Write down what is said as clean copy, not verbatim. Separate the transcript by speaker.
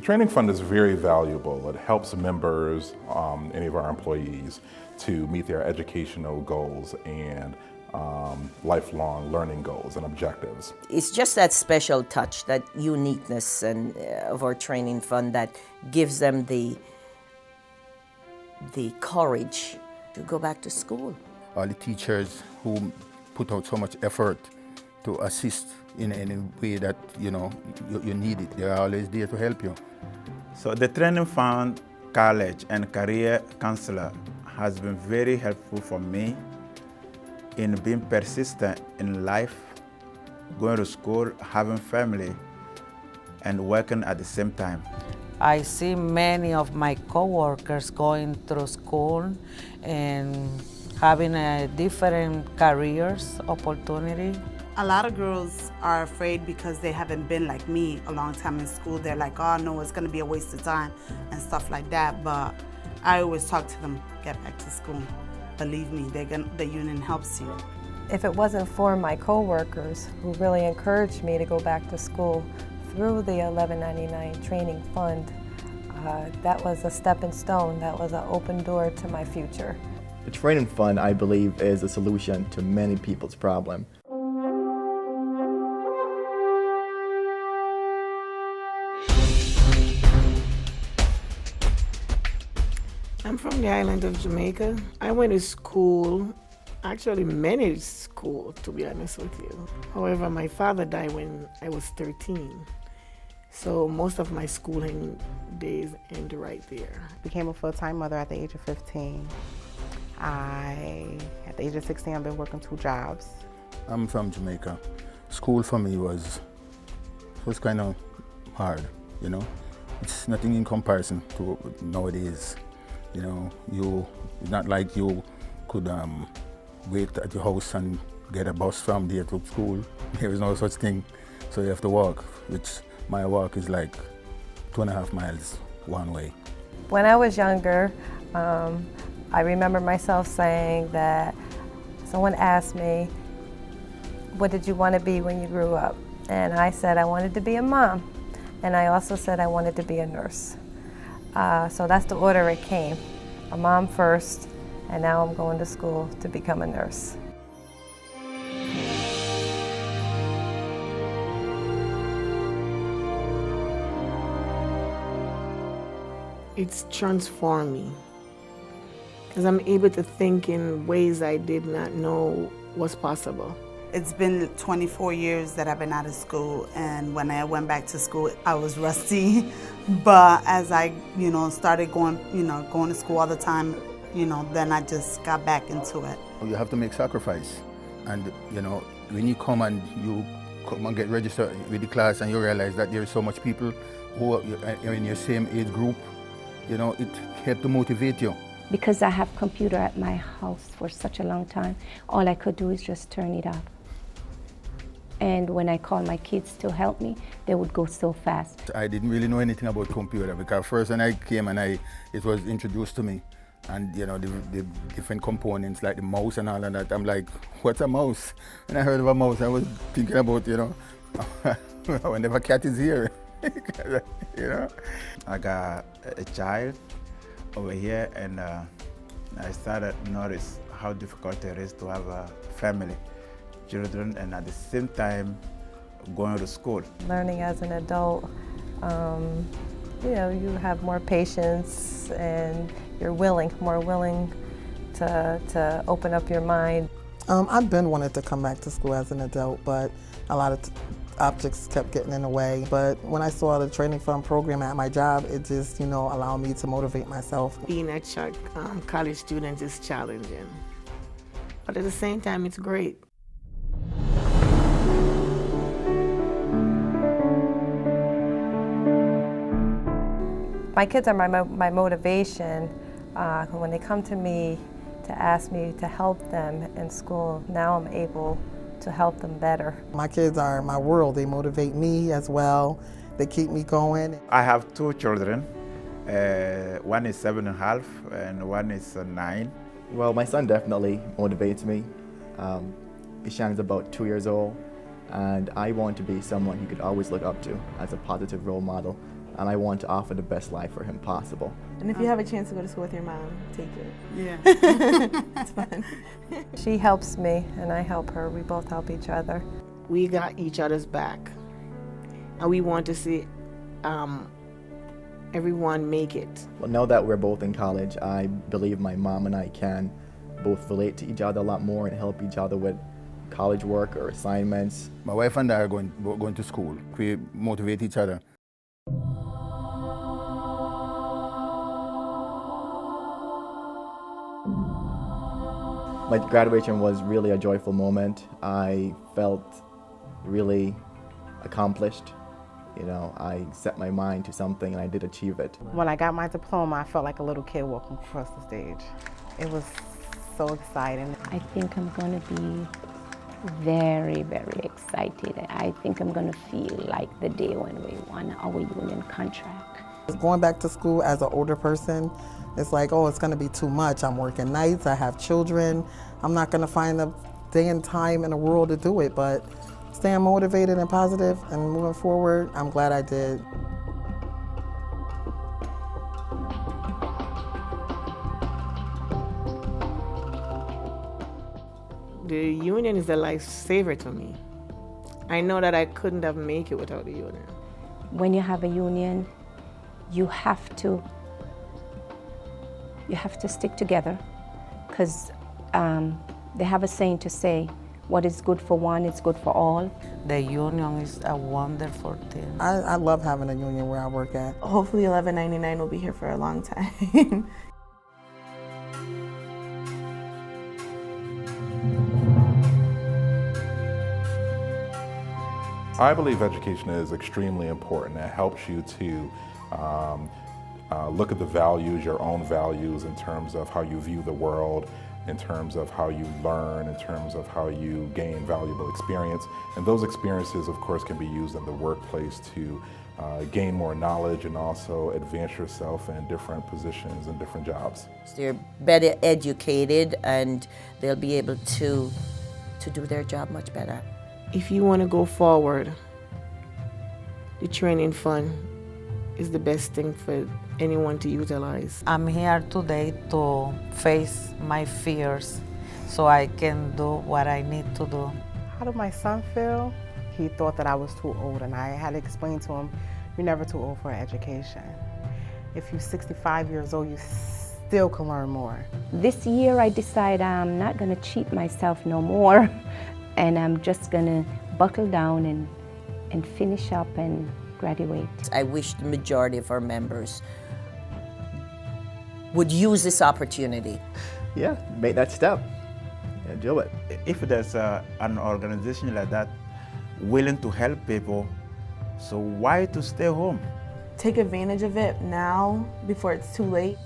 Speaker 1: The training fund is very valuable. It helps members, any of our employees, to meet their educational goals and lifelong learning goals and objectives.
Speaker 2: It's just that special touch, that uniqueness of our training fund that gives them the courage to go back to school.
Speaker 3: All the teachers who put out so much effort to assist in any way that you need it, they're always there to help you.
Speaker 4: So the Training Fund College and Career Counselor has been very helpful for me in being persistent in life, going to school, having family, and working at the same time.
Speaker 5: I see many of my coworkers going through school and having a different careers opportunity.
Speaker 6: A lot of girls are afraid because they haven't been like me a long time in school. They're like, oh no, it's gonna be a waste of time and stuff like that. But I always talk to them, get back to school. Believe me, the union helps you.
Speaker 7: If it wasn't for my coworkers who really encouraged me to go back to school through the 1199 Training Fund, that was a stepping stone, that was an open door to my future.
Speaker 8: The Training Fund, I believe, is a solution to many people's problem.
Speaker 9: I'm from the island of Jamaica. I went to school, actually many schools, to be honest with you. However, my father died when I was 13. So most of my schooling days ended right there.
Speaker 10: Became a full-time mother at the age of 15. At the age of 16, I've been working 2 jobs.
Speaker 3: I'm from Jamaica. School for me was kind of hard, It's nothing in comparison to nowadays. It's not like you could wait at your house and get a bus from there to school. There is no such thing. So you have to walk, which my walk is like 2.5 miles one way.
Speaker 7: When I was younger, I remember myself saying that someone asked me, what did you want to be when you grew up? And I said I wanted to be a mom. And I also said I wanted to be a nurse. So that's the order it came. A mom first, and now I'm going to school to become a nurse.
Speaker 9: It's transformed me because I'm able to think in ways I did not know was possible.
Speaker 6: It's been 24 years that I've been out of school, and when I went back to school, I was rusty. But as I, started going to school all the time, then I just got back into it.
Speaker 3: You have to make sacrifice, and when you come and get registered with the class, and you realize that there is so much people who are in your same age group, it helps to motivate you.
Speaker 11: Because I have computer at my house for such a long time, all I could do is just turn it off. And when I called my kids to help me, they would go so fast.
Speaker 3: I didn't really know anything about computer because first when I came and it was introduced to me, and the different components like the mouse and all of that, I'm like, what's a mouse? When I heard of a mouse, I was thinking about, whenever cat is here,
Speaker 4: I got a child over here, and I started to notice how difficult it is to have a family, children, and at the same time going to school.
Speaker 7: Learning as an adult, you have more patience and you're more willing to open up your mind.
Speaker 12: I've been wanting to come back to school as an adult, but a lot of objects kept getting in the way. But when I saw the Training Fund program at my job, it just, allowed me to motivate myself.
Speaker 9: Being a college student is challenging, but at the same time, it's great.
Speaker 7: My kids are my motivation. When they come to me to ask me to help them in school, now I'm able to help them better.
Speaker 12: My kids are my world. They motivate me as well. They keep me going.
Speaker 4: I have 2 children. One is 7.5 and one is 9.
Speaker 8: Well, my son definitely motivates me. Ishan is about 2 years old, and I want to be someone he could always look up to as a positive role model. and I want to offer the best life for him possible.
Speaker 10: And if you have a chance to go to school with your mom, take it.
Speaker 6: Yeah.
Speaker 10: It's fun.
Speaker 7: She helps me and I help her. We both help each other.
Speaker 9: We got each other's back, and we want to see everyone make it.
Speaker 8: Well, now that we're both in college, I believe my mom and I can both relate to each other a lot more and help each other with college work or assignments.
Speaker 3: My wife and I are going to school. We motivate each other.
Speaker 8: My graduation was really a joyful moment. I felt really accomplished. You know, I set my mind to something and I did achieve it.
Speaker 10: When I got my diploma, I felt like a little kid walking across the stage. It was so exciting.
Speaker 11: I think I'm going to be very, very excited. I think I'm going to feel like the day when we won our union contract.
Speaker 12: Going back to school as an older person, it's like, oh, it's going to be too much. I'm working nights, I have children. I'm not going to find a day and time in the world to do it, but staying motivated and positive and moving forward, I'm glad I did.
Speaker 9: The union is a lifesaver to me. I know that I couldn't have made it without the union.
Speaker 11: When you have a union, you have to stick together, because they have a saying to say, what is good for one is good for all.
Speaker 5: The union is a wonderful thing.
Speaker 12: I love having a union where I work at.
Speaker 10: Hopefully 1199 will be here for a long time.
Speaker 1: I believe education is extremely important. It helps you to look at the values, your own values, in terms of how you view the world, in terms of how you learn, in terms of how you gain valuable experience. And those experiences, of course, can be used in the workplace to gain more knowledge and also advance yourself in different positions and different jobs.
Speaker 2: They're better educated and they'll be able to do their job much better.
Speaker 9: If you want to go forward, the training fund is the best thing for anyone to utilize.
Speaker 5: I'm here today to face my fears so I can do what I need to do.
Speaker 10: How did my son feel? He thought that I was too old, and I had to explain to him, you're never too old for an education. If you're 65 years old, you still can learn more.
Speaker 11: This year I decided I'm not going to cheat myself no more, and I'm just going to buckle down and finish up and graduate.
Speaker 2: I wish the majority of our members would use this opportunity.
Speaker 8: Yeah, make that step and do it.
Speaker 4: If there's an organization like that willing to help people, so why to stay home?
Speaker 10: Take advantage of it now before it's too late.